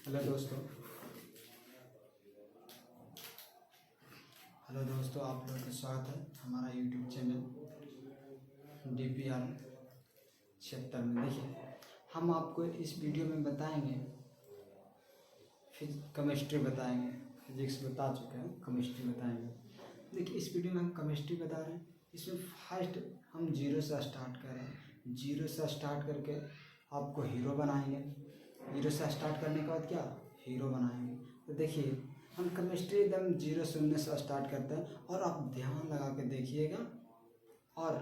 Hello दोस्तों। आप लोगों का स्वागत है हमारा यूट्यूब चैनल DPR चैप्टर में। देखिए, हम आपको इस वीडियो में बताएंगे केमिस्ट्री बताएंगे। फिजिक्स बता चुके हैं, केमिस्ट्री बताएंगे। देखिए, इस वीडियो में हम केमिस्ट्री बता रहे हैं। इसमें फर्स्ट हम जीरो से स्टार्ट कर रहे हैं। जीरो से स्टार्ट करके आपको हीरो बनाएंगे। जीरो से स्टार्ट करने के बाद क्या हीरो बनाएंगे। तो देखिए, हम केमिस्ट्री एकदम जीरो शून्य से स्टार्ट करते हैं और आप ध्यान लगा के देखिएगा और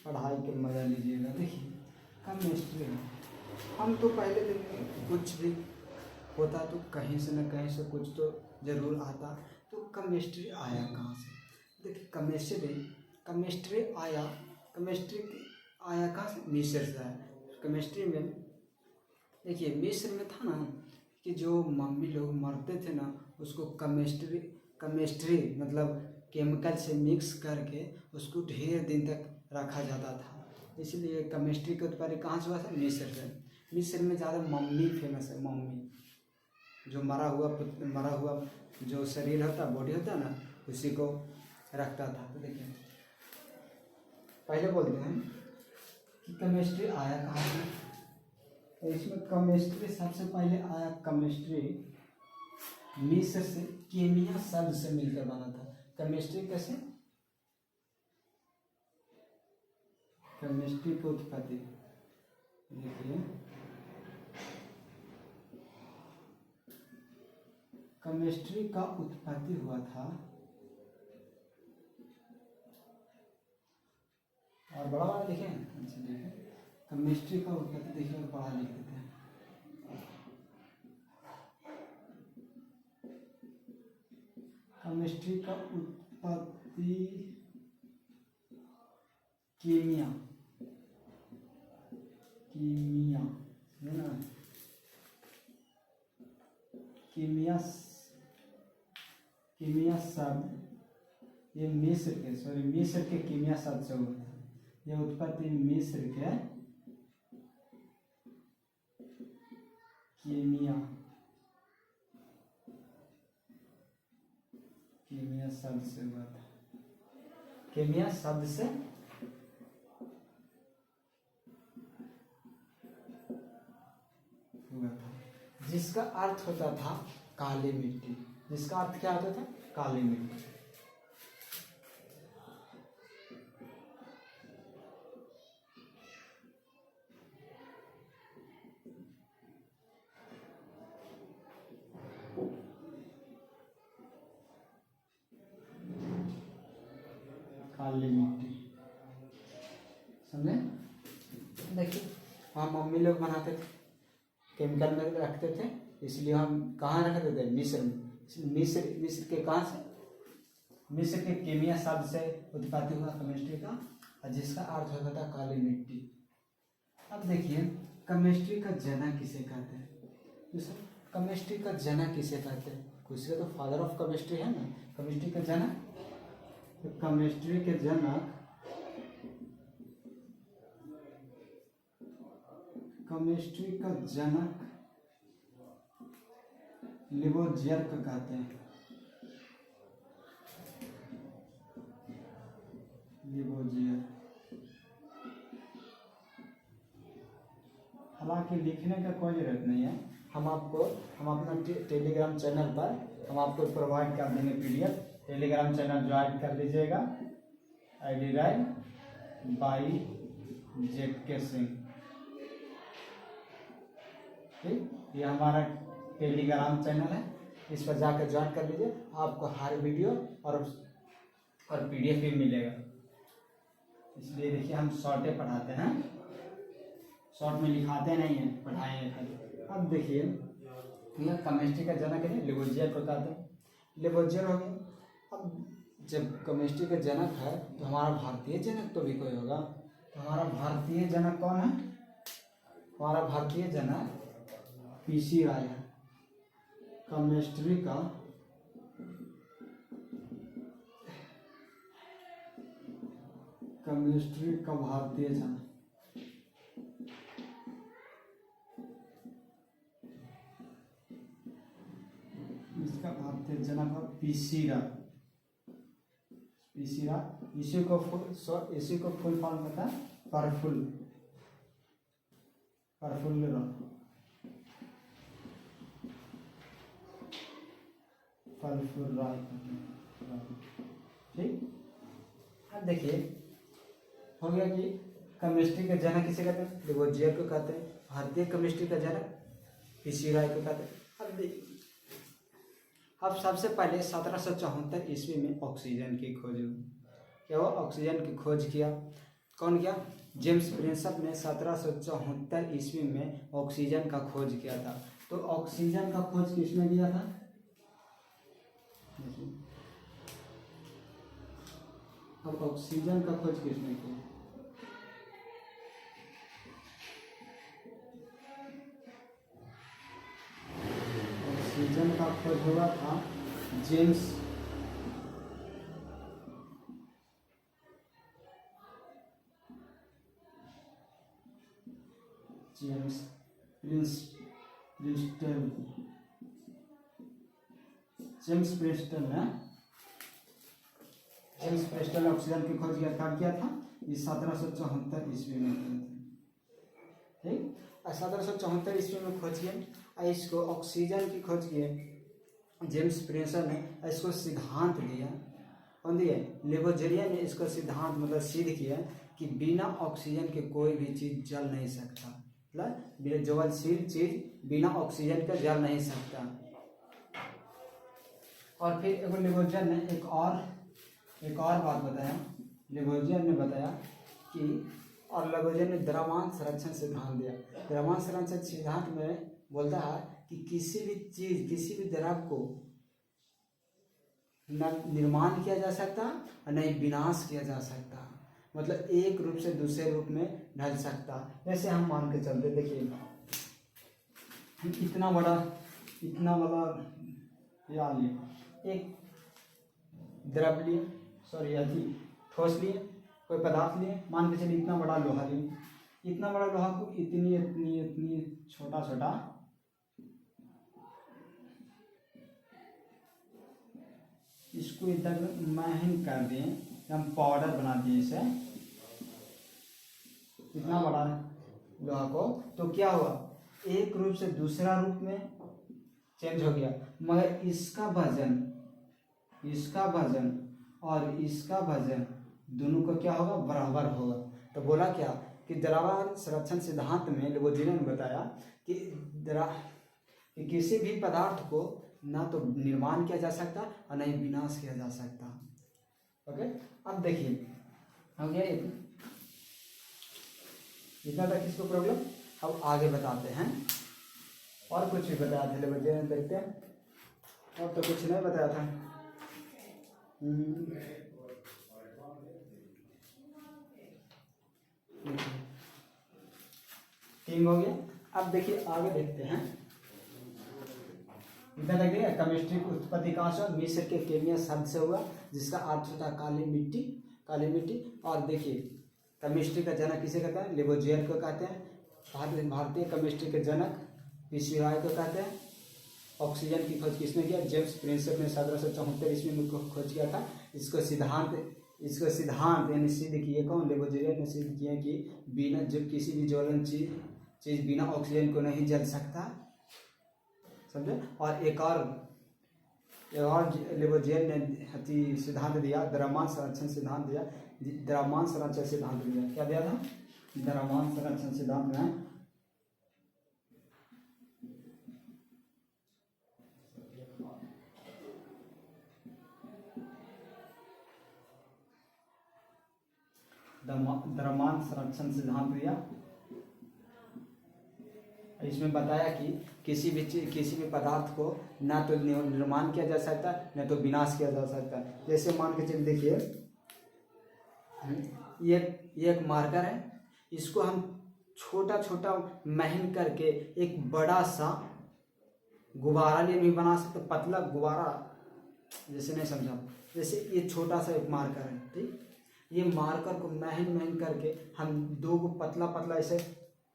पढ़ाई के मजा लीजिएगा। देखिए, केमिस्ट्री हम तो पहले दिन में कुछ भी होता तो कहीं से न कहीं से कुछ तो ज़रूर आता। तो केमिस्ट्री आया कहाँ से? देखिए, केमिस्ट्री आया कहाँ से? मिस्र से आया। केमिस्ट्री में देखिए, मिस्र में था ना कि जो मम्मी लोग मरते थे ना, उसको केमिस्ट्री मतलब केमिकल से मिक्स करके उसको ढेर दिन तक रखा जाता था। इसलिए केमिस्ट्री का उत्पत्ति कहाँ से हुआ था? मिस्र से। मिस्र में ज़्यादा मम्मी फेमस है। मम्मी जो मरा हुआ जो शरीर होता, बॉडी होता ना, उसी को रखता था। तो देखिए, पहले बोलते हैं कि केमिस्ट्री आया कहाँ से। तो इसमें केमिस्ट्री सबसे पहले आया। केमिस्ट्री मिस्र से केमिया शब्द से मिलकर बना था। केमिस्ट्री कैसे? केमिस्ट्री की उत्पत्ति देखिए, केमिस्ट्री का उत्पत्ति हुआ था, और बड़ा बड़ा लिखे हैं। अच्छा देखिए, केमिस्ट्री का उत्पत्ति देखिए और बड़ा लिख देते हैं। केमिस्ट्री का उत्पत्ति कीमिया है ना। कीमिया शब्द ये मिस्र के कीमिया शब्द से हुआ था। ये उत्पत्ति मिस्र के कीमिया शब्द से हुआ था। कीमिया शब्द से हुआ था, जिसका अर्थ होता था काली मिट्टी। जिसका अर्थ क्या होता था? काली मिट्टी। काली मिट्टी, समझे? देखिए, वहाँ मम्मी लोग बनाते थे, केमिकल में रखते थे, इसलिए हम कहाँ रखते थे? मिस्र में। मिस्र के कहाँ से? मिस्र के कीमिया शब्द से उत्पत्ति हुआ केमिस्ट्री का, और जिसका अर्थ होता था काली मिट्टी। अब देखिए, केमिस्ट्री का जनक किसे कहते हैं? केमिस्ट्री का जनक किसे कहते हैं? कुछ तो फादर ऑफ केमिस्ट्री है ना, केमिस्ट्री का जनक। तो केमिस्ट्री के जनक लिबोजियर को कहते हैं। लिबोजियर। हालांकि लिखने का कोई जरूरत नहीं है, हम अपना टेलीग्राम चैनल पर हम आपको प्रोवाइड कर देंगे PDF। टेलीग्राम चैनल ज्वाइन कर लीजिएगा। ID by JK Singh. ठीक, ये हमारा टेलीग्राम चैनल है, इस पर जाकर ज्वाइन कर लीजिए। आपको हर वीडियो और PDF भी मिलेगा। इसलिए देखिए, हम शॉर्टे पढ़ाते हैं, शॉर्ट में लिखाते नहीं हैं, पढ़ाएंगे खाली। अब देखिए, यह केमिस्ट्री का जनक है, लिबोजियर को कहते हैं। लिबोजियर हो गया। अब जब केमिस्ट्री का जनक है तो हमारा भारतीय जनक तो भी कोई होगा। तो हमारा भारतीय जनक कौन है? हमारा भारतीय जनक PC राय है। केमिस्ट्री का भारतीय जनक इसका भारतीय जनक है पीसीरा। पीसीरा इसी को फुल फॉर्म होता है परफुल। परफुल्ल फलफुल ठीक। अब देखिए हो गया कि केमिस्ट्री का जनक किसे कहते हैं, लेवोजियर को कहते हैं। भारतीय केमिस्ट्री का जनक पीसी राय को कहते हैं। अब देखिए, अब सबसे पहले 1774 ईस्वी में ऑक्सीजन की खोज हुई। क्या हुआ, ऑक्सीजन की खोज किया। कौन किया, जेम्स प्रिंसप ने 1774 ईस्वी में ऑक्सीजन का खोज किया था। तो ऑक्सीजन का खोज किसने किया था, अब ऑक्सीजन का खोज किसने किया, ऑक्सीजन का खोज हुआ था जेम्स प्रिंस्टन। जेम्स प्रिंस्टन ने ऑक्सीजन की खोज किया। कब किया था, ये 1774 ईस्वी में किया था। ठीक, 1774 ईस्वी में खोज किया। इसको ऑक्सीजन की खोज किए जेम्स प्रिंस्टन ने। इसको सिद्धांत दिया, कौन दिया, लेवोजियर ने इसको सिद्धांत मतलब सिद्ध किया कि बिना ऑक्सीजन के कोई भी चीज जल नहीं सकता। मतलब ज्वलनशील चीज बिना ऑक्सीजन के जल नहीं सकता। और फिर लेवोजियर ने एक और बात बताया। लेवोजियर ने बताया कि लेवोजियर ने द्रव्यमान संरक्षण सिद्धांत दिया। द्रव्यमान संरक्षण सिद्धांत में बोलता है कि किसी भी चीज, किसी भी द्रव को न निर्माण किया जा सकता और न ही विनाश किया जा सकता। मतलब एक रूप से दूसरे रूप में ढल सकता। जैसे हम मान के चलते, देखिए हम इतना बड़ा या लिए एक द्रव लिए, ठोस लिए, कोई पदार्थ लिए, मान के चलिए इतना बड़ा लोहा लिए। इतना बड़ा लोहा को इतनी छोटा इसको इधर महीन कर दिए, हम पाउडर बना दिए इसे, इतना बड़ा लोहा को। तो क्या हुआ, एक रूप से दूसरा रूप में चेंज हो गया, मगर इसका वजन और इसका वजन दोनों का क्या होगा, बराबर होगा। तो बोला क्या कि द्रव्यमान संरक्षण सिद्धांत में लेवोजियर ने बताया कि किसी भी पदार्थ को ना तो निर्माण किया जा सकता और न ही विनाश किया जा सकता। ओके, अब देखिए हो गया इतना तक इसको प्रॉब्लम। अब आगे बताते हैं, और कुछ भी बताया था लेवोजियर ने, देखते हैं। और तो कुछ नहीं बताया था। ठीक हो गया। अब देखिए आगे देखते हैं। इतना तक देखिए, केमिस्ट्री की उत्पत्ति कहाँ से हुआ, मिस्र के केमिया शब्द से हुआ, जिसका अर्थ होता है काली मिट्टी। और देखिए केमिस्ट्री का जनक किसे कहते हैं, लेवोजियर को कहते हैं। भारतीय केमिस्ट्री के जनक पीसी राय को कहते हैं। ऑक्सीजन की खोज किसने किया, जेम्स प्रिंसप ने 1774 ईस्वी में खोज किया था। इसको सिद्धांत यानी सिद्ध किए कौन, लेवोजियर ने सिद्ध किया कि बिना जब किसी भी ज्वलन चीज बिना ऑक्सीजन को नहीं जल सकता, समझे। और एक और लेवोजियर ने सिद्धांत दिया, द्रव्यमान संरक्षण सिद्धांत दिया। द्रव्यमान संरक्षण सिद्धांत दिया, क्या दिया था, द्रव्यमान संरक्षण सिद्धांत में द्रव्यमान संरक्षण सिद्धांत दिया। इसमें बताया कि किसी भी पदार्थ को ना तो निर्माण किया जा सकता न तो विनाश किया जा सकता। जैसे मान के चलिए, देखिए ये एक मार्कर है, इसको हम छोटा महीन करके एक बड़ा सा गुब्बारा लिए भी बना सकते, पतला गुब्बारा, जैसे नहीं समझा, जैसे ये छोटा सा एक मार्कर है। ठीक, ये मार्कर को महीन करके हम दो को पतला ऐसे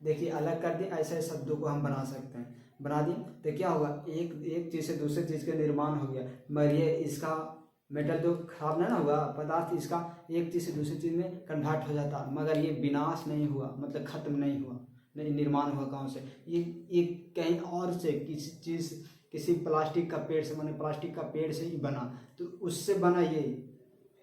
देखिए अलग कर दिए, ऐसे शब्दों को हम बना सकते हैं, बना दिए तो क्या होगा, एक चीज़ से दूसरे चीज़ का निर्माण हो गया। मगर ये इसका मेटल जो खराब नहीं ना हुआ, पदार्थ इसका एक चीज़ से दूसरी चीज़ में कन्वर्ट हो जाता, मगर ये विनाश नहीं हुआ, मतलब खत्म नहीं हुआ, नहीं निर्माण हुआ कहाँ से, ये कहीं और से किसी चीज़, किसी प्लास्टिक का पेड़ से, माने प्लास्टिक का पेड़ से ही बना, तो उससे बना ये,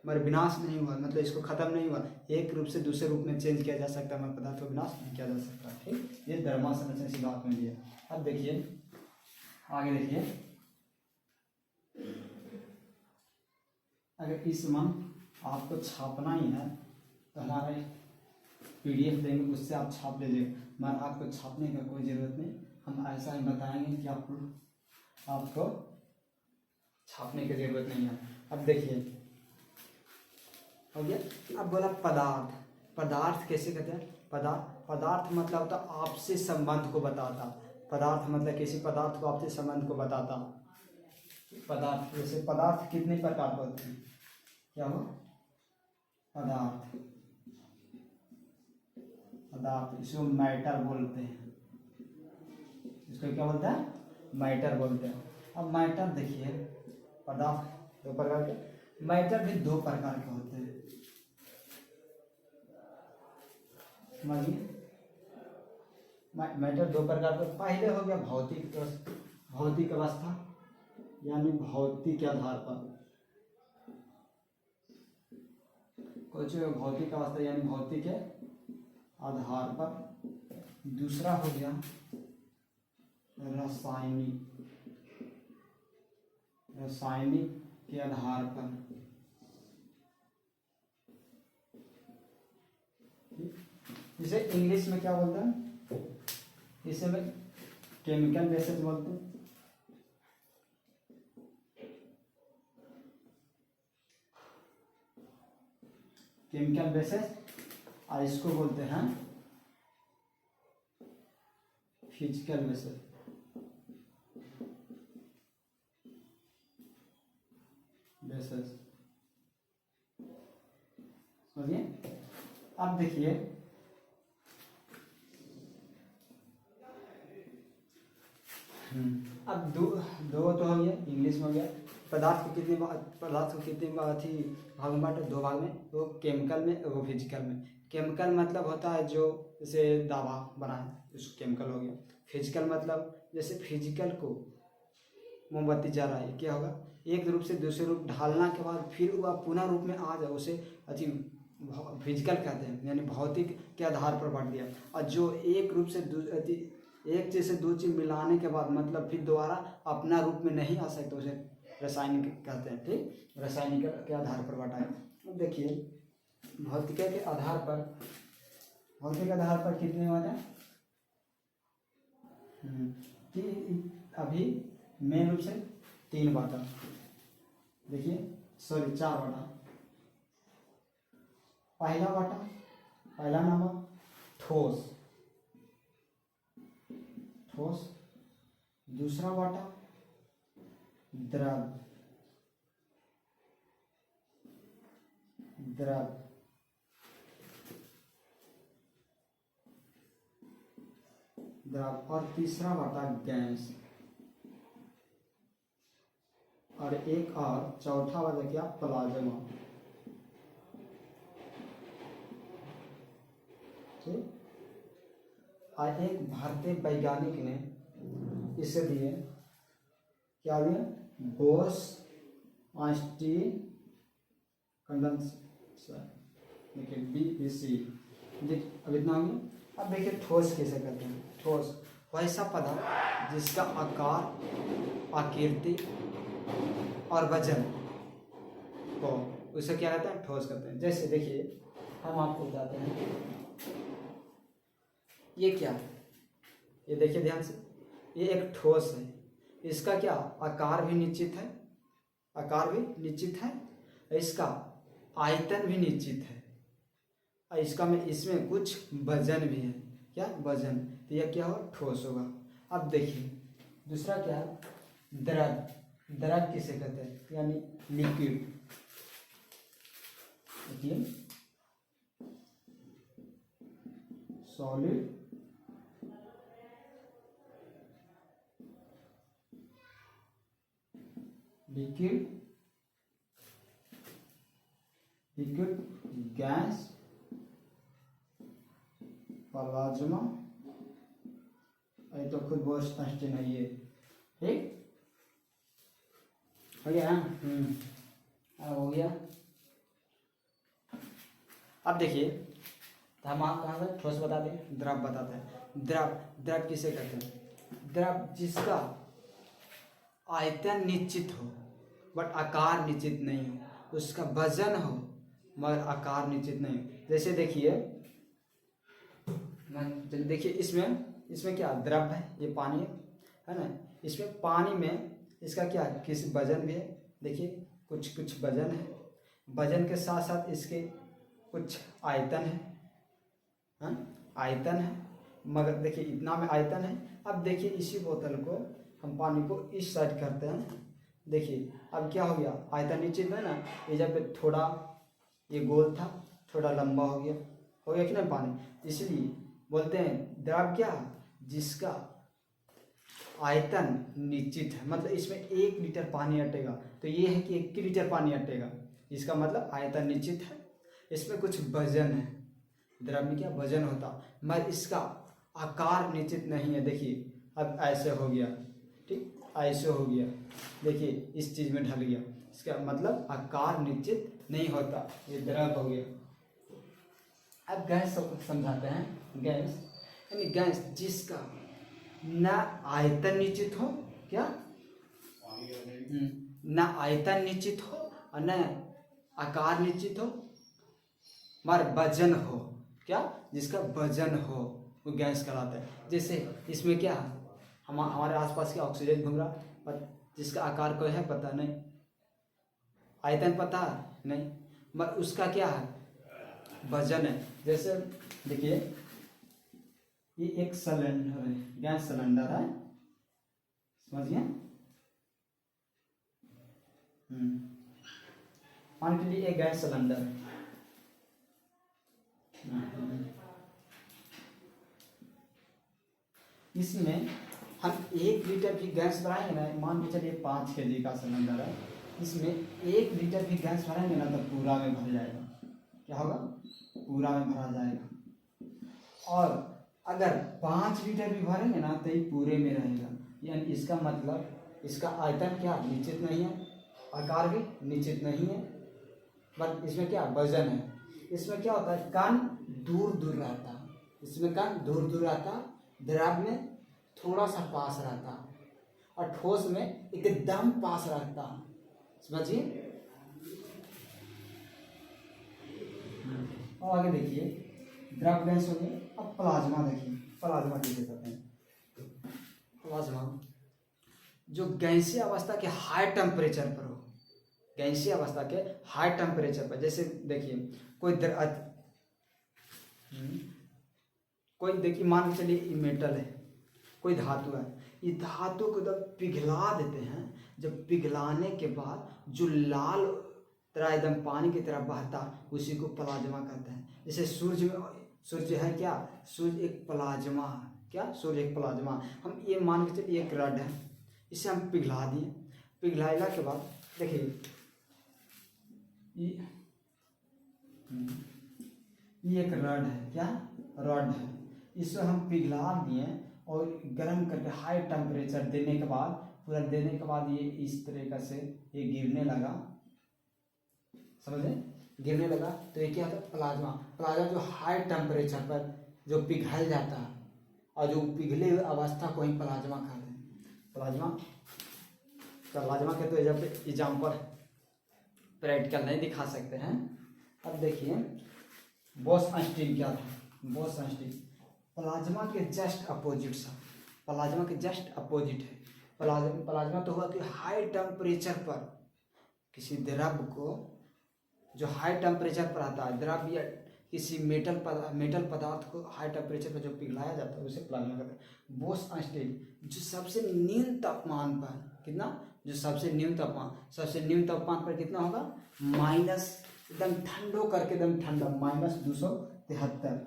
मगर विनाश नहीं हुआ, मतलब इसको खत्म नहीं हुआ, एक रूप से दूसरे रूप में चेंज किया जा सकता है, मगर पदार्थ को विनाश नहीं किया जा सकता। ठीक, ये धर्मा संरचना इसी बात में दिया। अब देखिए आगे, देखिए अगर इस मन आपको छापना ही है तो हमारा PDF देंगे, उससे आप छाप लीजिए, मगर आपको छापने का कोई ज़रूरत नहीं, हम ऐसा ही बताएंगे कि आपको छापने की ज़रूरत नहीं है। अब देखिए हो गया। अब बोला पदार्थ, पदार्थ कैसे कहते हैं, पदार्थ मतलब होता आपसी संबंध को बताता, पदार्थ मतलब किसी पदार्थ को आपसी संबंध को बताता। पदार्थ, जैसे पदार्थ कितने प्रकार के होते हैं, क्या हो, पदार्थ, पदार्थ इसको मैटर बोलते हैं, इसको क्या बोलते हैं, मैटर बोलते हैं। अब मैटर देखिए, पदार्थ दो प्रकार के, मैटर भी दो प्रकार के होते हैं, समझिए, मैटर दो प्रकार के। पहले हो गया भौतिक अवस्था, यानी भौतिक के आधार पर, कुछ भौतिक अवस्था यानी भौतिक के आधार पर। दूसरा हो गया रासायनिक के आधार पर, इसे इंग्लिश में क्या बोलते हैं, इसे में केमिकल बेसिस बोलते हैं। केमिकल बेसिस, और इसको बोलते हैं फिजिकल बेसिस। समझिए। अब देखिए अब दो तो हो गया, इंग्लिश में हो गया। पदार्थ को कितने थी भाग में बांटे, दो भाग में, वो केमिकल में वो फिजिकल में। केमिकल मतलब होता है जो जैसे दवा बनाए, उसको केमिकल हो गया। फिजिकल मतलब जैसे फिजिकल को मोमबत्ती जला है, क्या होगा, एक रूप से दूसरे रूप ढालना के बाद फिर वह पुनः रूप में आ जाए, उसे अति फिजिकल कहते हैं, यानी भौतिक के आधार पर बांट दिया। और जो एक रूप से एक चीज़ से दो चीज़ मिलाने के बाद मतलब फिर दोबारा अपना रूप में नहीं आ सकते, उसे रासायनिक कहते हैं। ठीक, रासायनिक के आधार पर बांटा है। अब देखिए भौतिक के आधार पर कितने बांटा कि अभी मेन रूप से 3 बांटा, देखिए सॉरी 4 बांटा। पहला नंबर ठोस, दूसरा बांटा द्रव, और तीसरा बांटा गैस, और एक और चौथा वाला क्या, प्लाज्मा। ठीक, और एक भारतीय वैज्ञानिक ने इसे दिए, क्या दिया, बोस-आइंस्टीन कंडेंसर, देखिए BEC। अब इतना हो गया। अब देखिए ठोस कैसे करते हैं। ठोस वैसा पदार्थ जिसका आकार, आकृति और वजन को, उसे क्या कहते हैं, ठोस करते हैं। जैसे देखिए हम आपको बताते हैं, ये क्या, ये देखिए ध्यान से, ये एक ठोस है, इसका क्या आकार भी निश्चित है, इसका आयतन भी निश्चित है, और इसमें कुछ वजन भी है, क्या वजन, तो यह क्या होगा, ठोस होगा। अब देखिए दूसरा क्या है, द्रव किसे कहते हैं, यानी लिक्विड। देखिए सॉलिड लिक्विड गैस प्लाज्मा, ये तो खुद बॉस कंस्टेंट है ये, ठीक हो गया। हो गया। अब देखिए, तो हम आप कहाँ से ठोस बताते हैं, द्रव बताते हैं। द्रव किसे कहते हैं? द्रव जिसका आयतन निश्चित हो बट आकार निश्चित नहीं हो, उसका वजन हो मगर आकार निश्चित नहीं हो। जैसे देखिए इसमें क्या द्रव है, ये पानी है ना, इसमें पानी में इसका क्या किसी वजन भी है, देखिए कुछ वजन है, वजन के साथ साथ इसके कुछ आयतन है, आयतन है, मगर देखिए इतना में आयतन है। अब देखिए इसी बोतल को हम पानी को इस साइड करते हैं, देखिए अब क्या हो गया, आयतन निश्चित है ना, ये जब पे थोड़ा ये गोल था थोड़ा लंबा हो गया कि नहीं पानी, इसलिए बोलते हैं द्रव क्या, जिसका आयतन निश्चित है, मतलब इसमें 1 लीटर पानी अटेगा, तो ये है कि 1 लीटर पानी अटेगा, इसका मतलब आयतन निश्चित है, इसमें कुछ वजन है, द्रव में क्या वजन होता, मगर इसका आकार निश्चित नहीं है। देखिए अब ऐसे हो गया, ठीक ऐसे हो गया, देखिए इस चीज में ढल गया, इसका मतलब आकार निश्चित नहीं होता, ये द्रव हो गया। अब गैस समझाते हैं। गैस यानी गैस जिसका न आयतन निश्चित हो, क्या न आयतन निश्चित हो और न आकार निश्चित हो, मगर वजन हो, क्या जिसका वजन हो वो गैस कहलाता है। जैसे इसमें क्या हमारे आसपास क्या ऑक्सीजन घूम रहा, पर जिसका आकार कोई है पता नहीं, आयतन पता नहीं, मगर उसका क्या है वजन है। जैसे देखिए ये एक सिलेंडर है, गैस सिलेंडर है, समझिए, मान के लिए एक गैस सिलेंडर है, इसमें हम 1 लीटर भी गैस भराएंगे ना, मान के चलिए 5 kg का सिलेंडर है, इसमें 1 लीटर भी गैस भराएंगे ना तो पूरा में भर जाएगा, क्या होगा पूरा में भरा जाएगा। और अगर 5 लीटर भी भरेंगे ना तो ये पूरे में रहेगा, यानी इसका मतलब इसका आयतन क्या निश्चित नहीं है, आकार भी निश्चित नहीं है, बट इसमें क्या वजन है। इसमें क्या होता है कण दूर दूर रहता, इसमें कण दूर दूर रहता, द्रव में थोड़ा सा पास रहता और ठोस में एकदम पास रहता, समझिए। और आगे देखिए द्रव गैस हो गई। अब प्लाज्मा देखिए, प्लाज्मा कैसे करते हैं। प्लाज्मा जो गैसीय अवस्था के हाई टेम्परेचर पर हो, गैसीय अवस्था के हाई टेम्परेचर पर, जैसे देखिए कोई देखिए मान के चलिए ये मेटल है, कोई धातु है, ये धातु को जब पिघला देते हैं, जब पिघलाने के बाद जो लाल तरह एकदम पानी की तरह बहता उसी को प्लाज्मा कहते हैं। जैसे सूर्य है क्या, सूर्य एक प्लाज्मा है, क्या सूर्य एक प्लाज्मा। हम ये मान के चलिए एक रड है, इसे हम पिघला दिए, पिघलाने के बाद देखिए ये एक रड है, क्या रड है, इसे हम पिघला दिए और गर्म करके हाई टेम्परेचर देने के बाद, पूरा देने के बाद ये इस तरीके से ये गिरने लगा, समझे, गिरने लगा, तो ये क्या होता है प्लाज्मा। प्लाज्मा जो हाई टेम्परेचर पर जो पिघल जाता है और जो पिघले हुए अवस्था को ही प्लाज्मा कहते हैं। प्लाज्मा के तो एग्जाम्पल प्रैक्टिकल नहीं दिखा सकते हैं। अब देखिए बोस-आइंस्टीन क्या था, बोस-आइंस्टीन प्लाज्मा के जस्ट अपोजिट सा, प्लाज्मा के जस्ट अपोजिट है। प्लाज्मा तो हुआ कि हाई टेम्परेचर पर किसी द्रव को, जो हाई टेम्परेचर पर आता है द्रव या किसी मेटल पदार्थ को हाई टेम्परेचर पर जो पिघलाया जाता है उसे प्लाज्मा कहते हैं। बोस-आइंस्टीन जो सबसे न्यून तापमान पर, कितना, जो सबसे न्यून तापमान पर कितना होगा, माइनस, एकदम ठंडो करके एकदम ठंडा, -273,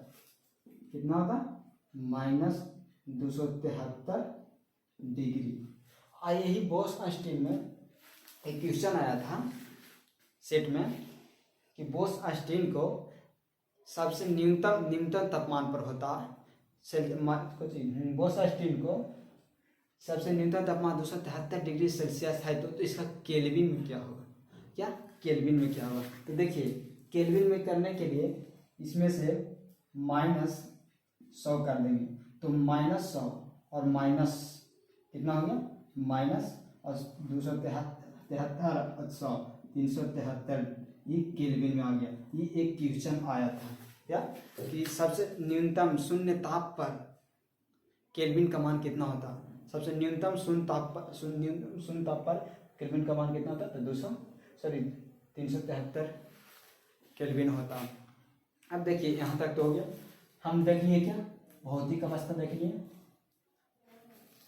कितना होगा -273 डिग्री। यही बोस-आइंस्टीन में एक क्वेश्चन आया था सेट में कि बोस आस्टीन को सबसे न्यूनतम तापमान पर होता बोस आस्टीन को सबसे न्यूनतम तापमान 273 डिग्री सेल्सियस है तो इसका केल्विन में क्या होगा, क्या केल्विन में क्या होगा। तो देखिए केल्विन में करने के लिए इसमें से -100 कर देंगे, तो -100 और माइनस कितना हो गया, माइनस और 273 और 100 373, ये केल्विन में आ गया। ये एक क्वेश्चन आया था क्या कि सबसे न्यूनतम शून्य ताप पर केल्विन का मान कितना होता, सबसे न्यूनतम शून्य ताप पर केल्विन का मान कितना होता, तो 373 केल्विन होता। अब देखिए यहाँ तक तो हो गया। हम देख लिए क्या, भौतिक अवस्था देख लिए।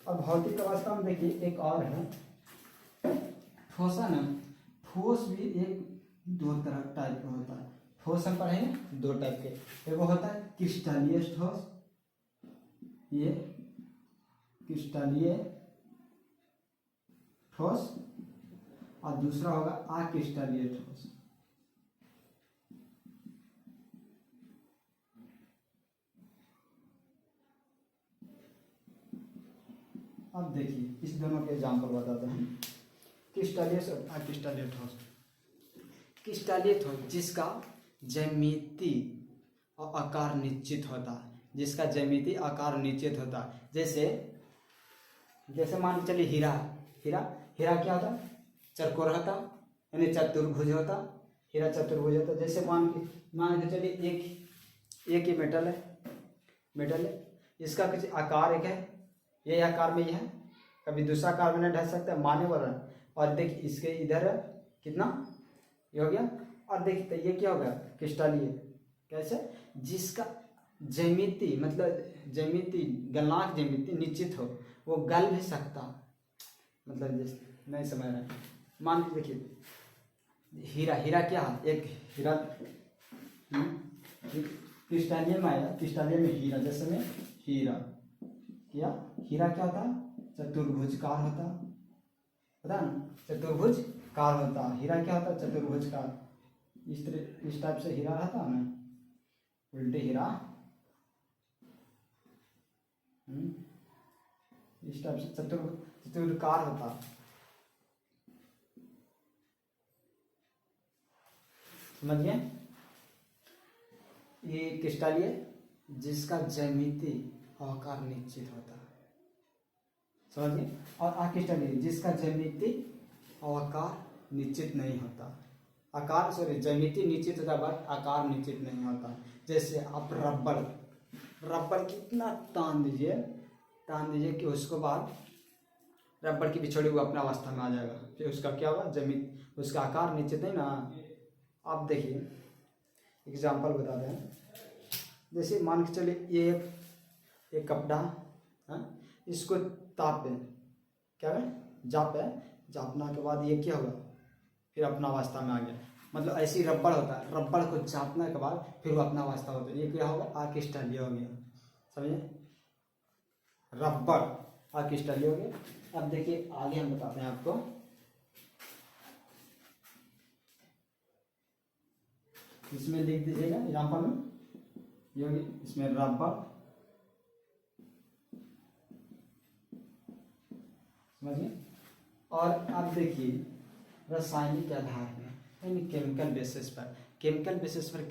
अब भौतिक अवस्था में देखिए एक और है ठोस ना। ठोस भी एक दो तरह टाइप का होता है। ठोस हम पढ़ेंगे दो टाइप के, एक होता है क्रिस्टलीय ठोस, ये क्रिस्टलीय ठोस, और दूसरा होगा अक्रिस्टलीय ठोस। अब देखिए इस दोनों के एग्जाम्पल बताते हैं, क्रिस्टलीय और अक्रिस्टलीय ठोस। क्रिस्टलीय ठोस जिसका ज्यामिति और आकार निश्चित होता है, जिसका ज्यामिति आकार निश्चित होता है। जैसे मान के चलिए हीरा हीरा क्या होता, चरकोर होता, यानी चतुर्भुज होता, हीरा चतुर्भुज होता। जैसे मान के चलिए एक ही मेटल है, इसका कुछ आकार एक है, ये आकार में ही है, कभी दूसरा आकार में नहीं ढल सकता, माने वाला। और देखिए इसके इधर कितना ये हो गया। और देखिए तो ये क्या होगा, क्रिस्टलीय कैसे, जिसका ज्यामिति मतलब ज्यामिति गलनांक ज्यामिति निश्चित हो, वो गल भी सकता, मतलब जैसे नहीं समझ रहे, मान के देखिए हीरा क्या है, एक हीरा क्रिस्टलीय में आया, क्रिस्टलीय में हीरा, जैसे में हीरा क्या होता है, चतुर्भुजकार होता, पता ना, चतुर्भुजकार होता। हीरा क्या होता है, चतुर्भुजकार। इस टाइप से हीरा रहता है ना, उल्टे हीरा, इस टाइप से चतुर्भुजकार होता। समझिए, ये क्रिस्टलीय जिसका ज्यामिति आकार निश्चित होता है, समझिए। और अक्रिस्टलीय जिसका ज्यामिति आकार निश्चित नहीं होता, ज्यामिति निश्चित होता बट आकार निश्चित नहीं होता। जैसे आप रबड़ कितना तान दीजिए कि उसके बाद रबड़ की बिछड़ी वो अपना अवस्था में आ जाएगा, फिर उसका क्या होगा, ज्यामिति उसका आकार निश्चित नहीं ना। आप देखिए एग्जाम्पल बताते हैं, जैसे मान के चलिए ये एक कपड़ा है, इसको तापे, क्या है, जापना के बाद ये क्या होगा, फिर अपना अवस्था में आ गया। मतलब ऐसी रबड़ होता है, रबड़ को चापने के बाद फिर वो अपना अवस्था होता है, ये क्या होगा, अक्रिस्टलीय हो गया। समझिए, रबड़ अक्रिस्टलीय हो गया। अब देखिए आगे हम बताते हैं आपको, इसमें लिख दीजिएगा एग्जाम्पल में, ये होगी इसमें रबड़, समझिए। और अब देखिए रासायनिक आधार में यानी केमिकल बेसिस पर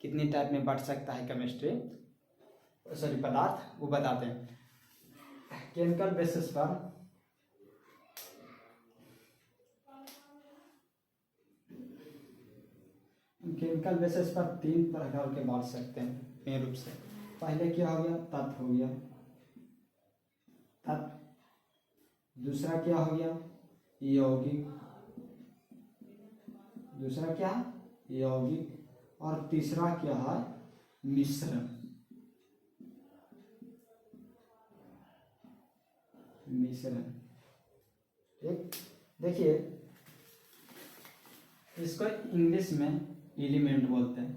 कितनी टाइप में बढ़ सकता है केमिस्ट्री, पदार्थ, वो बताते हैं। केमिकल बेसिस पर 3 प्रकार के बांट सकते हैं मेन रूप से। पहले क्या हो गया, तत्व हो गया, तत्व। दूसरा क्या हो गया, यौगिक, दूसरा क्या है, यौगिक। और तीसरा क्या है, मिश्रण। ठीक, देखिए इसको इंग्लिश में एलिमेंट बोलते हैं,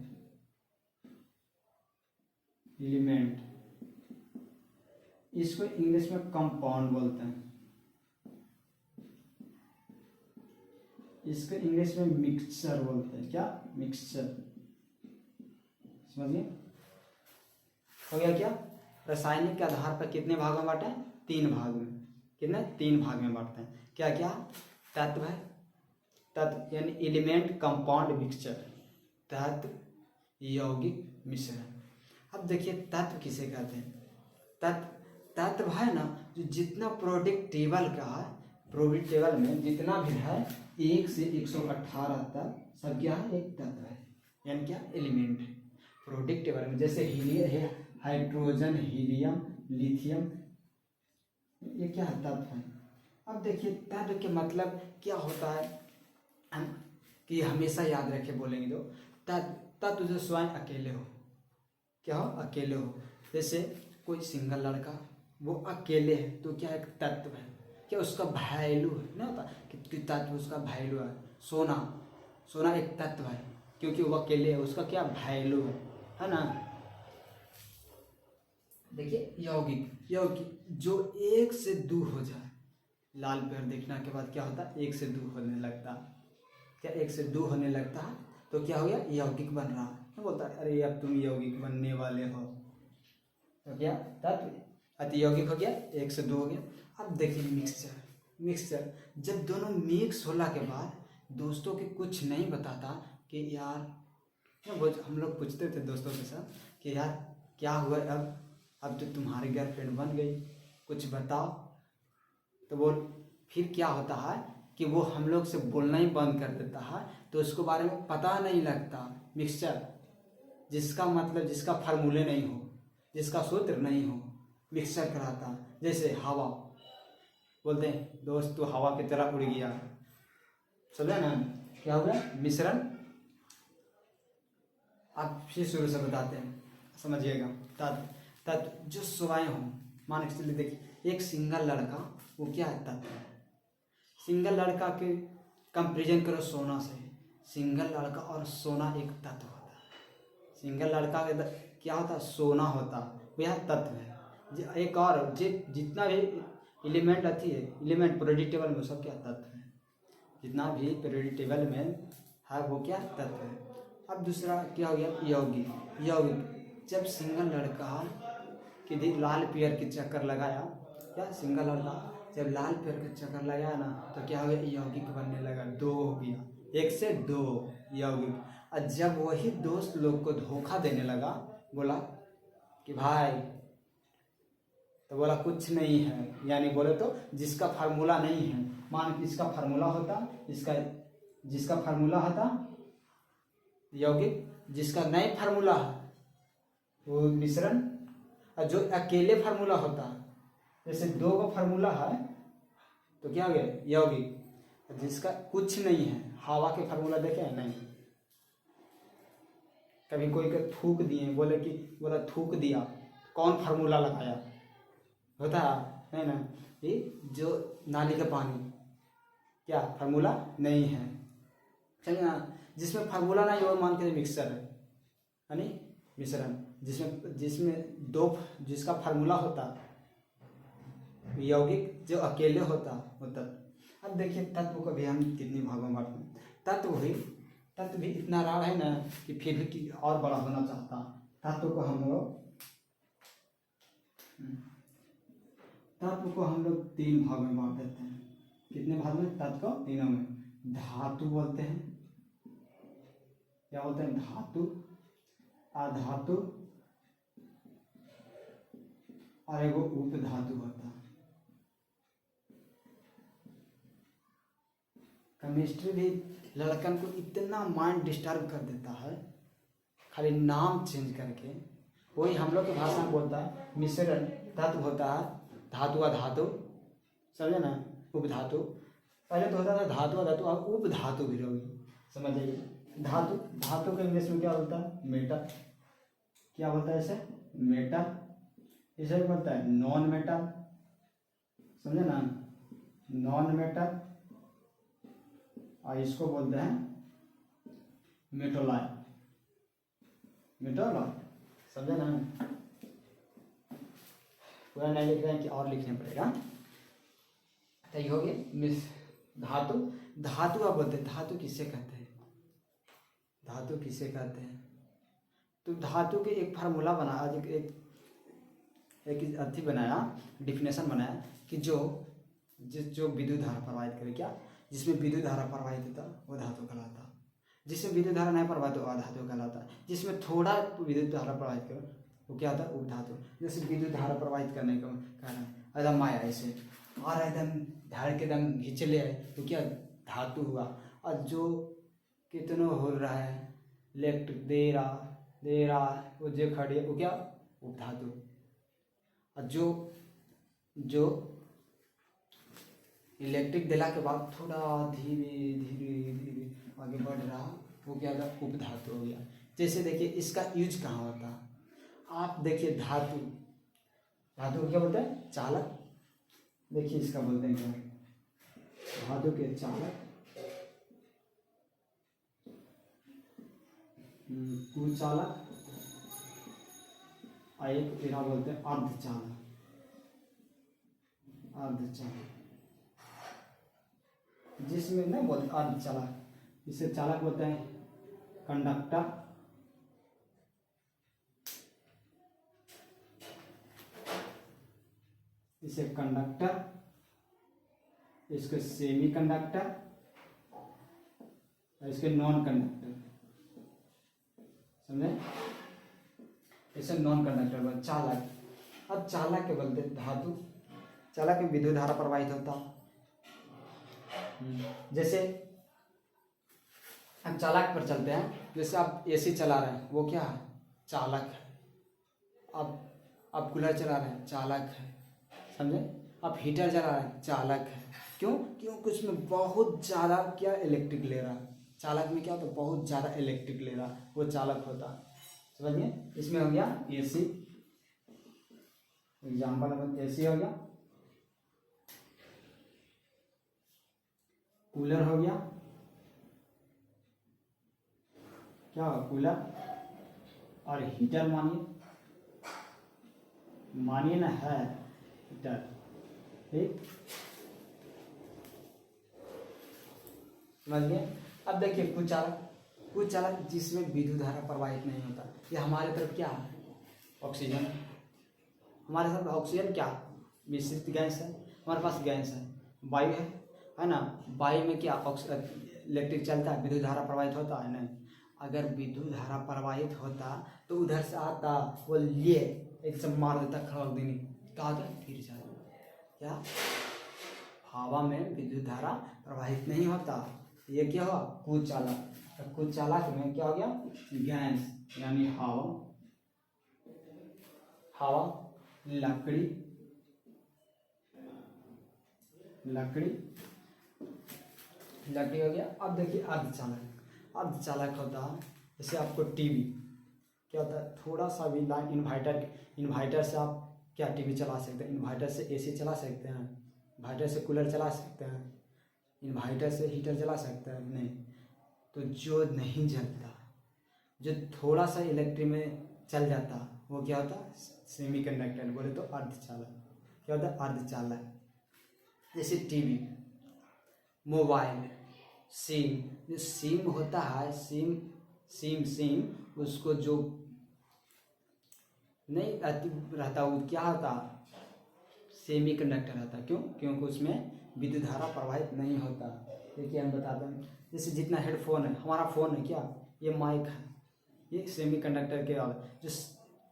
एलिमेंट। इसको इंग्लिश में कंपाउंड बोलते हैं, इसको इंग्लिश में मिक्सचर बोलते हैं। क्या? मिक्सचर। समझिए, हो गया क्या? रासायनिक के आधार पर कितने भागों में बांटे हैं? 3 भाग में। कितने? 3 भाग में बांटते हैं। क्या क्या? तत्व है, तत्व यानी एलिमेंट, कंपाउंड, मिक्सचर। तत्व, यौगिक, मिश्रण। अब देखिए तत्व किसे कहते हैं? तत्व है ना, जो जितना प्रोडक्ट टेबल का है, प्रोडक्ट टेबल में जितना भी है 1 से 118 तक सब क्या है? एक तत्व है, यानी क्या? एलिमेंट है प्रोडक्ट टेबल में। जैसे हीलियम है, हाइड्रोजन, हीलियम, लिथियम, ये क्या है? तत्व है। अब देखिए तत्व के मतलब क्या होता है, हम कि हमेशा याद रखे बोलेंगे तो तत्व जो स्वयं अकेले हो, क्या हो? अकेले हो। जैसे कोई सिंगल लड़का, वो अकेले है तो क्या? एक तत्व है। क्या? उसका वैल्यू है ना, होता कि तत्व, उसका वैल्यू है। सोना एक तत्व है, क्योंकि वो अकेले है, उसका क्या? वैल्यू है ना। देखिए यौगिक जो 1 से 2 हो जाए, लाल पेड़ देखने के बाद क्या होता है? 1 से 2 होने लगता है। क्या? 1 से 2 होने लगता है तो क्या हो गया? यौगिक बन रहा है। क्या बोलता है? अरे अब तुम यौगिक बनने वाले हो, तो क्या? तत्व अति यौगिक हो गया, 1 से 2 हो गया। अब देखिए मिक्सचर जब दोनों मिक्स होला के बाद दोस्तों के कुछ नहीं बताता कि यार, वो हम लोग पूछते थे दोस्तों के साथ कि यार क्या हुआ, अब तो तुम्हारी गर्लफ्रेंड बन गई, कुछ बताओ। तो वो फिर क्या होता है कि वो हम लोग से बोलना ही बंद कर देता है, तो उसको बारे में पता नहीं लगता। मिक्सचर जिसका मतलब, जिसका फार्मूले नहीं हो, जिसका सूत्र नहीं हो, मिक्सचर कराता है। जैसे हवा, बोलते हैं दोस्त तो हवा की तरह उड़ गया, समझे ना? क्या हो गया? मिश्रण। आप फिर शुरू से बताते हैं, समझिएगा। तत्व जो स्वयं हो, मान के चलिए, देखिए एक सिंगल लड़का, वो क्या है? तत्व है। सिंगल लड़का के कंपेरिजन करो सोना से, सिंगल लड़का और सोना एक तत्व होता है। सिंगल लड़का के क्या होता है? सोना होता है, वह तत्व है। एक और जितना भी एलिमेंट आती है, एलिमेंट पीरियोडिक टेबल में, सब क्या? तत्व है। जितना भी पीरियोडिक टेबल में है वो क्या? तत्व है। अब दूसरा क्या हो गया? यौगिक जब सिंगल लड़का कि लाल पेड़ के चक्कर लगाया, क्या? सिंगल लड़का जब लाल पेड़ के चक्कर लगाया ना, तो क्या हो गया? यौगिक बनने लगा, 2 हो गया, 1 से 2 यौगिक। और जब वही दोस्त लोग को धोखा देने लगा, बोला कि भाई, तो बोला कुछ नहीं है, यानी बोले तो जिसका फार्मूला नहीं है, मान इसका फार्मूला होता, जिसका फार्मूला होता यौगिक, जिसका नए फार्मूला है वो मिश्रण, और जो अकेले फार्मूला होता, जैसे 2 का फार्मूला है तो क्या हो गया? यौगिक। जिसका कुछ नहीं है, हवा के फार्मूला देखे हैं? नहीं। कभी कोई को थूक दिए, बोला थूक दिया, कौन फार्मूला लगाया? होता है ना? ये जो नाली का पानी, क्या? फार्मूला नहीं है, चलिए ना। जिसमें फार्मूला नहीं वो मान के मिक्सचर है, यानी मिश्रण। जिसमें 2 जिसका फार्मूला होता यौगिक, जो अकेले होता वो तत्व। अब देखिए तत्व को भी हम कितनी भागों में बांटते हैं। तत्व भी इतना रहा है ना कि फिर भी और बड़ा होना चाहता। तत्व को हम लोग 3 भाग में बांट देते हैं। कितने भाग में? तत्व को 3 में। धातु बोलते हैं, क्या बोलते हैं? धातु, अधातु और एगो उपधातु होता है। केमिस्ट्री भी लड़कन को इतना माइंड डिस्टर्ब कर देता है, खाली नाम चेंज करके। वही हम लोग की भाषा में बोलता है मिश्रण। तत्व होता है धातु का धातु, समझे ना? उपधातु। पहले तो होता था धातु का धातु, अब उपधातु भी होगी, समझ जाइए। धातु के इंग्लिश में क्या बोलता है? मेटल। क्या बोलता है इसे? मेटल। इसे बोलता है नॉन मेटल, समझे ना? Non metal. और इसको बोलते हैं मेटोलॉय, समझे ना? पूरा नहीं लिख रहे हैं कि और लिखने पड़ेगा। तो ये हो गया धातु, धातु आप बोलते हैं, धातु किसे कहते हैं, धातु किसे कहते हैं? तो धातु के एक फार्मूला बना, आज एक अथी बनाया, डिफिनेशन बनाया कि जो विद्युत धारा प्रवाहित करे, क्या, जिसमें विद्युत धारा प्रवाहित होता वो धातु कहलाता, जिसमें विद्युत धारा नहीं प्रवाहित हो अधातु कहलाता, जिसमें थोड़ा विद्युत धारा प्रवाहित करो वो क्या होता है, उपधातु। जैसे विद्युत धारा प्रवाहित करने का कारण एकदम माया ऐसे और एकदम धार के एकदम घिंचे ले आए तो क्या, धातु हुआ। और जो कितनों हो रहा है, इलेक्ट्रिक दे रहा वो जो खड़ी है वो क्या, उपधातु। और जो इलेक्ट्रिक दिला के बाद थोड़ा धीरे धीरे आगे बढ़ रहा वो क्या होगा, उपधातु हो गया। जैसे देखिए इसका यूज कहाँ होता है, आप देखिए धातु को क्या बोलते हैं, चालक। देखिए इसका बोलते हैं क्या, धातु के चालक, कुचालक, और एक इरा बोलते हैं अर्धचालक, जिसमें नहीं बोलते अर्धचालक, इसे चालक बोलते हैं कंडक्टर, इसे कंडक्टर, इसको सेमी कंडक्टर और इसके नॉन कंडक्टर, समझे, इसे नॉन कंडक्टर बोलते, चालक। अब चालक के बोलते धातु, चालक में विद्युत धारा प्रवाहित होता। जैसे हम चालक पर चलते हैं, जैसे आप एसी चला रहे हैं वो क्या है, चालक है। आप कूलर चला रहे हैं, चालक है, समझे। आप हीटर चला रहे हैं, चालक है। क्योंकि उसमें बहुत ज़्यादा क्या इलेक्ट्रिक ले रहा है, चालक में क्या, तो बहुत ज़्यादा इलेक्ट्रिक ले रहा वो चालक होता, समझिए। इसमें हो गया एसी, एग्जाम्पल एसी हो गया, कूलर हो गया, क्या होगा, कूलर, और हीटर मानिए ना, है हीटर, ठीक, समझ गए। अब देखिए कुचालक जिसमें विद्युत धारा प्रवाहित नहीं होता, ये हमारे तरफ क्या है, ऑक्सीजन। हमारे साथ ऑक्सीजन क्या, मिश्रित गैस है, हमारे पास गैस है, वायु है ना। वायु में क्या इलेक्ट्रिक चलता है, विद्युत धारा प्रवाहित होता है नहीं। अगर विद्युत धारा प्रवाहित होता तो उधर से आता वो लिए एक से मार देता, खड़क देनी, क्या होता है, गिर जाता। क्या, हवा में विद्युत धारा प्रवाहित नहीं होता, ये क्या हुआ, कुचालक। तो कुचालक में क्या हो गया, गैस यानी हवा, लकड़ी हो गया। अब देखिए अर्धचालक होता है, जैसे आपको टीवी क्या होता है, थोड़ा सा भी लाइन, इन्वर्टर से आप क्या टीवी चला सकते हैं, इन्वर्टर से एसी चला सकते हैं, इन्वर्टर से कूलर चला सकते हैं, इन्वर्टर से हीटर चला सकते हैं, नहीं। तो जो नहीं जलता, जो थोड़ा सा इलेक्ट्रिक में चल जाता वो क्या होता, सेमी कंडक्टर, बोले तो अर्धचालक। क्या होता है, अर्धचालक। जैसे टीवी, मोबाइल, सिम, जो सिम होता है, सिम उसको जो नहीं रहता वो क्या होता, सेमी कंडक्टर रहता। क्योंकि उसमें विद्युत धारा प्रवाहित नहीं होता। देखिए हम बताते हैं, जैसे जितना हेडफोन है, हमारा फ़ोन है क्या, ये माइक है, ये सेमी कंडक्टर के वाला, जो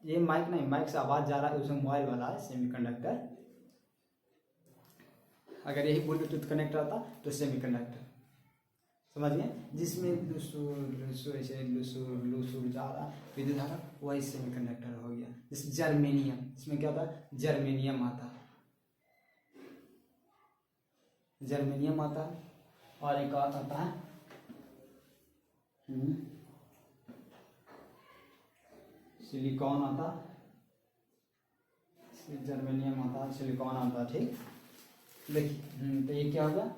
ये माइक नहीं, माइक से आवाज़ जा रहा है, उसमें मोबाइल वाला है सेमी कंडक्टर। अगर यही ब्लूटूथ कनेक्ट रहता तो सेमी कंडक्टर, समझ गए, जिसमें लूसुर जा रहा विद्युत धारा, वही सेमी कंडक्टर हो गया। जैसे जर्मेनियम, इसमें क्या होता है, जर्मेनियम आता है, और एक और आता है सिलिकॉन आता, जर्मेनियम आता, सिलिकॉन आता, ठीक। देखिए तो ये क्या हो गया,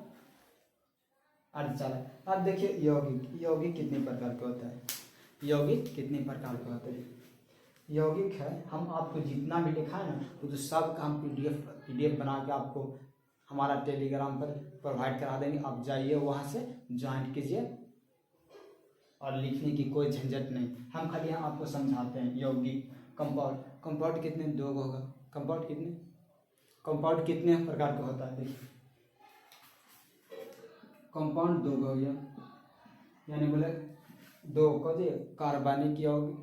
अर्धचालक। अब देखिए यौगिक कितने प्रकार के होता है, यौगिक है, हम आपको जितना भी लिखा है ना वो तो सब का हम पीडीएफ बना के आपको हमारा टेलीग्राम पर प्रोवाइड करा देंगे, आप जाइए वहाँ से ज्वाइन कीजिए और लिखने की कोई झंझट नहीं। हम खाली यहाँ आपको समझाते हैं यौगिक, कंपाउंड। कंपाउंड कितने, दो होगा। कंपाउंड कितने प्रकार का होता है, देखिए कंपाउंड दो हो गया, यानी बोले दो को जी कार्बनिक यौगिक,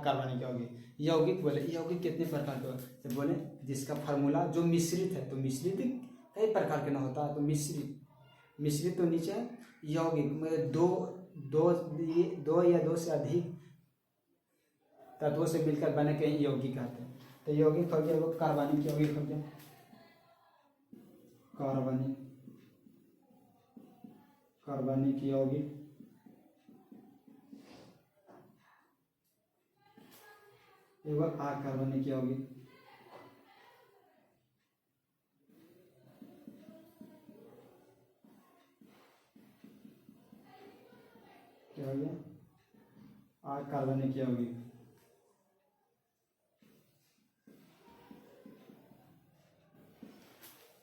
कार्बनिक यौगिक। यौगिक बोले यौगिक कितने प्रकार का, तो बोले जिसका फार्मूला जो मिश्रित है, तो मिश्रित कई प्रकार के ना होता है, तो मिश्रित तो नीचे है। यौगिक मतलब दो या दो से अधिक तत्वों से मिलकर बने के ही यौगिक कहते हैं। तो यौगिक हो गया वो कार्बनिक यौगिक हो गया, कार्बनिक यौगिक। एवं अकार्बनिक यौगिक। क्या हो गया, अकार्बनिक यौगिक।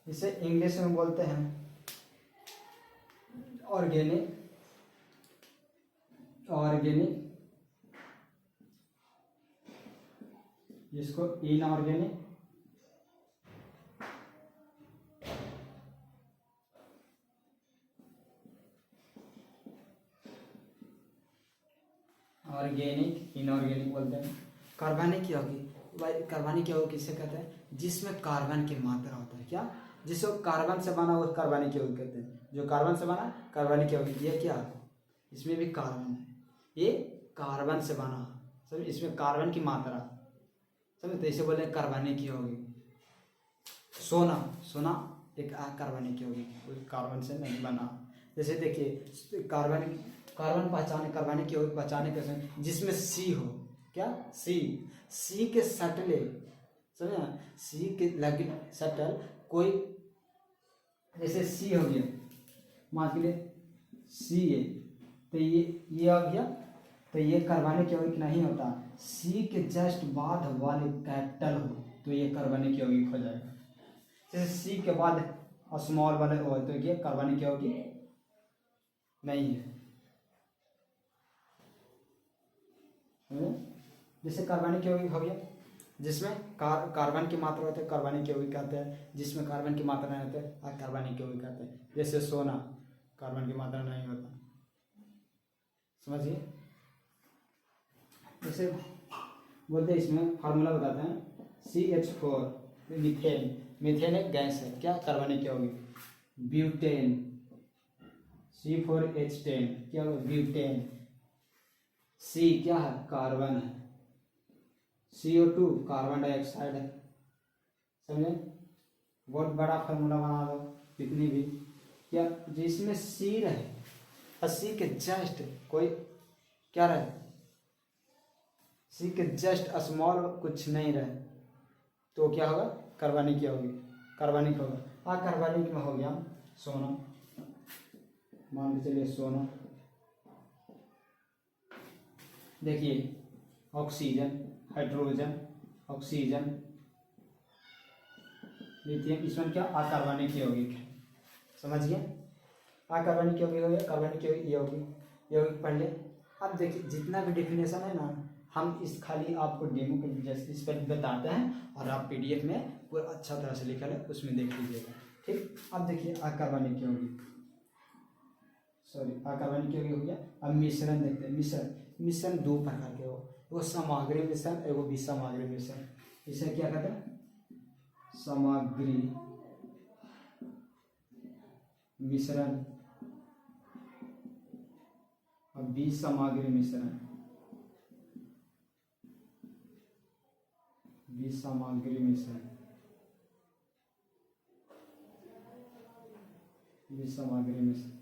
इसे इंग्लिश में बोलते हैं ऑर्गेनिक, जिसको इनऑर्गेनिक, इनऑर्गेनिक बोलते हैं। कार्बनिक यौगिक, कार्बनिक यौगिक किसे कहते हैं, जिसमें कार्बन की मात्रा होता है। क्या, जिसको कार्बन से बना वो कार्बनिक यौगिक कहते हैं। जो कार्बन से बना कार्बनिक यौगिक। ये क्या, इसमें भी कार्बन है, ये कार्बन से बना, समझ, इसमें कार्बन की मात्रा, समझ, तो इसे बोले कार्बनिक यौगिक। सोना एक अकार्बनिक यौगिक, कार्बन से नहीं बना। जैसे देखिए कार्बन पहचाने, कार्बनिक यौगिक पहचाने कैसे, जिसमें सी हो। क्या, सी के सटले, समझे ना, सी के लगे सटल कोई, जैसे सी हो गया, मान के लिए सी है, तो ये आ गया, तो ये कार्बनिक यौगिक नहीं होता। सी के जस्ट बाद वाले कैपिटल हो तो ये कार्बनिक यौगिक हो जाएगा। जैसे सी के बाद स्मॉल वाले हो तो ये कार्बनिक यौगिक नहीं है। जैसे कार्बनिक यौगिक हो गया जिसमें कार्बन की मात्रा होती है, कार्बनिक यौगिक कहते हैं। जिसमें कार्बन की मात्रा नहीं होती है अकार्बनिक यौगिक कहते हैं। जैसे सोना, कार्बन की मात्रा नहीं होता, समझिए। जैसे बोलते हैं, इसमें फार्मूला बताते हैं, CH4 मीथेन एक गैस है, क्या, कार्बनिक यौगिक। ब्यूटेन, C4H10 क्या होगा, ब्यूटेन। सी क्या है, कार्बन है। CO2 कार्बन डाइऑक्साइड है, समझे। बहुत बड़ा फार्मूला बना दो, जितनी भी, क्या, जिसमें सी रहे और सी के जस्ट कोई क्या रहे, सी के जस्ट स्मॉल कुछ नहीं रहे, तो क्या होगा, कार्बनिक यौगिक, कार्बनिक होगा। अकार्बनिक में हो गया सोना, मान के चलिए सोना। देखिए ऑक्सीजन, हाइड्रोजन, ऑक्सीजन, लिथियम, इसमें क्या अकार्बनिक यौगिक है, समझिए। अकार्बनिक यौगिक हो गया, कार्बनिक यौगिक पढ़ ले। अब देखिए जितना भी डेफिनेशन है ना, हम इस खाली आपको डेमो के जैसे इस पर बताते हैं, और आप PDF में पूरा अच्छा तरह से लिखा है उसमें देख लीजिएगा, ठीक। अब देखिए अकार्बनिक यौगिक, अकार्बनिक यौगिक हो गया। अब मिश्रण देखते हैं। मिश्रण दो प्रकार के हो, वो सामग्री मिश्रण, एगो विसामग्री मिश्रण। इसे क्या कहते हैं, सामग्री मिश्रण और विसामग्री मिश्रण। विसामग्री मिश्रण, विसामग्री मिश्रण,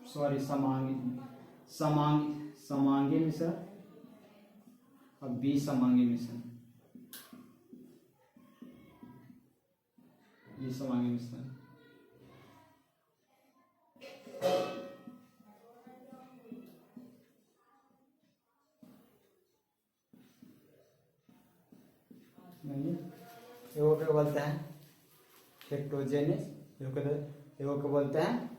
सॉरी समांगी मिश्रण और विसमांगी मिश्रण। विसमांगी मिश्रण, एगो को बोलते हैं हेट्रोजेनियस, एगो को बोलते हैं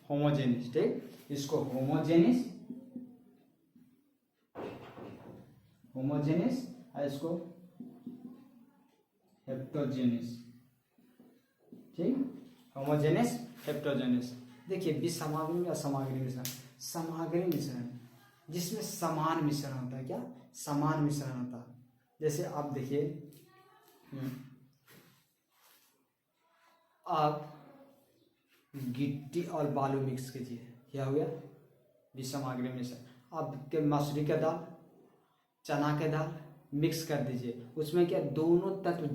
होमोजेनियस। ठीक, इसको होमोजेनियस और इसको हेप्टोजेनियस। ठीक, होमोजेनियस हेप्टोजेनियस। देखिए विसमागम या समाग्री मिश्रण, समाग्री मिश्रण जिसमें समान मिश्रण होता है। क्या समान मिश्रण होता है? जैसे आप देखिए, आप गिट्टी और बालू मिक्स कीजिए, क्या हो गया विसमाग्री मिश्रण। आप के मसूरी का दाल, चना के दाल मिक्स कर दीजिए, उसमें क्या दोनों तत्व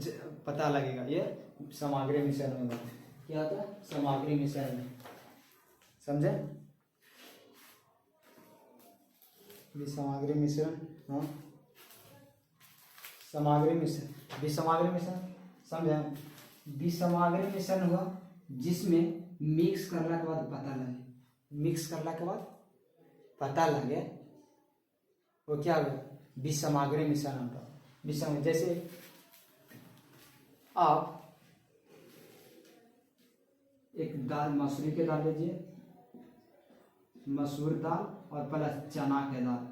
पता लगेगा, ये सामग्री मिश्रण होगा। क्या होता है? सामग्री मिश्रण। समझे? विसमाग्री मिश्रण, हाँ सामग्री मिश्रण, विसमाग्री मिश्रण समझे? विसमाग्री मिश्रण हुआ जिसमें मिक्स करने के बाद पता लगे, मिक्स करने के बाद पता लगे वो क्या होगा विसमाग्री मिश्रण होता है। विषम जैसे आप एक दाल, मसूरी के दाल लीजिए, मसूर दाल और प्लस चना के दाल,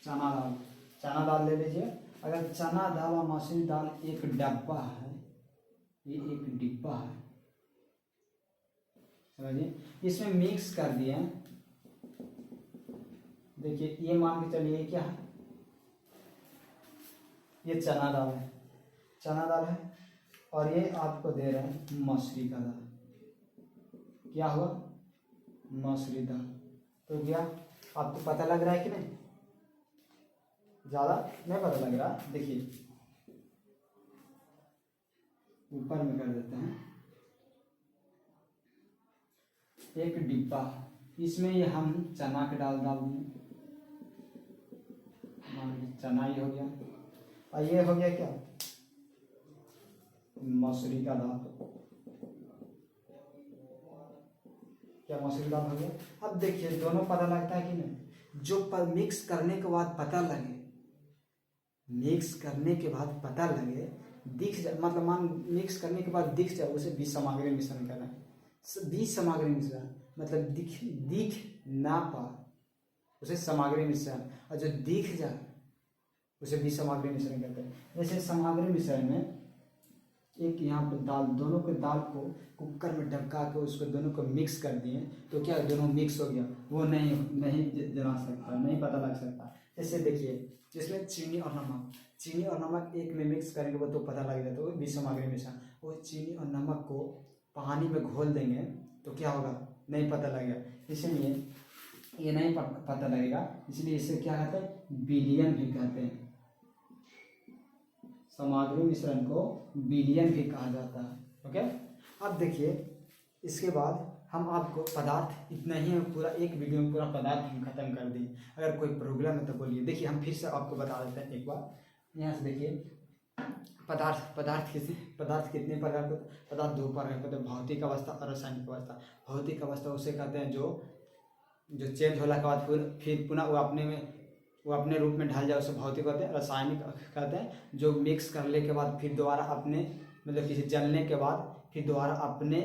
चना दाल ले लीजिए। अगर चना दाल और मसूरी दाल एक डब्बा है, ये एक डिब्बा है, समझिए, इसमें मिक्स कर दिए। देखिए ये मान के चलिए क्या है, ये चना दाल है, चना दाल है, और ये आपको दे रहे हैं मसूरी का दाल। क्या हुआ? मसूरी दाल। तो क्या आपको पता लग रहा है कि नहीं? ज़्यादा नहीं पता लग रहा। देखिए ऊपर में कर देते हैं, एक डिब्बा, इसमें ये हम चना के दाल डाल देंगे, मान लीजिए चना ही हो गया, और ये हो गया क्या मसूरी का दाल। क्या मसूरी दाल हो गया? अब देखिए दोनों पता लगता है कि नहीं? जो मिक्स करने के बाद पता लगे, मिक्स करने के बाद पता लगे, दिख जाए, मतलब मान मिक्स करने के बाद दिख जाए, उसे विसमाग्री मिश्रण करना है। विसमाग्री मिश्रण मतलब दिख ना पा उसे सामग्री मिश्रण, और जो दिख जाए उसे विसमाग्री मिश्रण कहते हैं। जैसे सामग्री मिश्रण में एक यहाँ पर दाल, दोनों के दाल को कुकर में ढका के उसको दोनों को मिक्स कर दिए, तो क्या दोनों मिक्स हो गया, वो नहीं जना सकता, नहीं पता लग सकता। जैसे देखिए जिसमें चीनी और नमक एक में मिक्स करेंगे वो तो पता लग जाता है, वो विसमाग्री मिश्रण। वो चीनी और नमक को पानी में घोल देंगे तो क्या होगा, नहीं पता लगेगा, इसलिए ये नहीं पता लगेगा, इसलिए इसे क्या कहते हैं, विलयन भी कहते हैं। सामग्री मिश्रण को विलयन भी कहा जाता है। ओके, अब देखिए इसके बाद हम आपको पदार्थ, इतना ही पूरा एक वीडियो में पूरा पदार्थ हम खत्म कर दिए। अगर कोई प्रॉब्लम है तो बोलिए। देखिए हम फिर से आपको बता देते हैं एक बार, यहाँ से देखिए पदार्थ कितने प्रकार के? पदार्थ दो प्रकार के, भौतिक अवस्था और रासायनिक अवस्था। भौतिक अवस्था उसे कहते हैं जो चेंज होने के बाद फिर पुनः वो अपने रूप में ढल जाए, उसे भौतिक कहते हैं। रासायनिक कहते हैं जो मिक्स करने के बाद फिर दोबारा अपने, मतलब किसी जलने के बाद फिर दोबारा अपने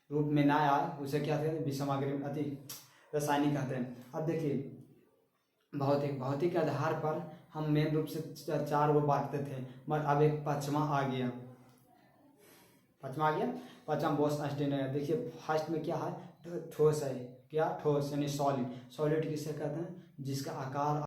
रूप में ना आए, उसे क्या कहते हैं, विसमाग्री अति रासायनिक कहते हैं। अब देखिए भौतिक के आधार पर हम मेन रूप से चार वो बांटते थे, मगर अब एक पांचवा आ गया। पांचवा बॉस स्टैंड है। देखिए फर्स्ट में क्या है, ठोस है। क्या ठोस यानी सॉलिड किसे कहते हैं, जिसका आकार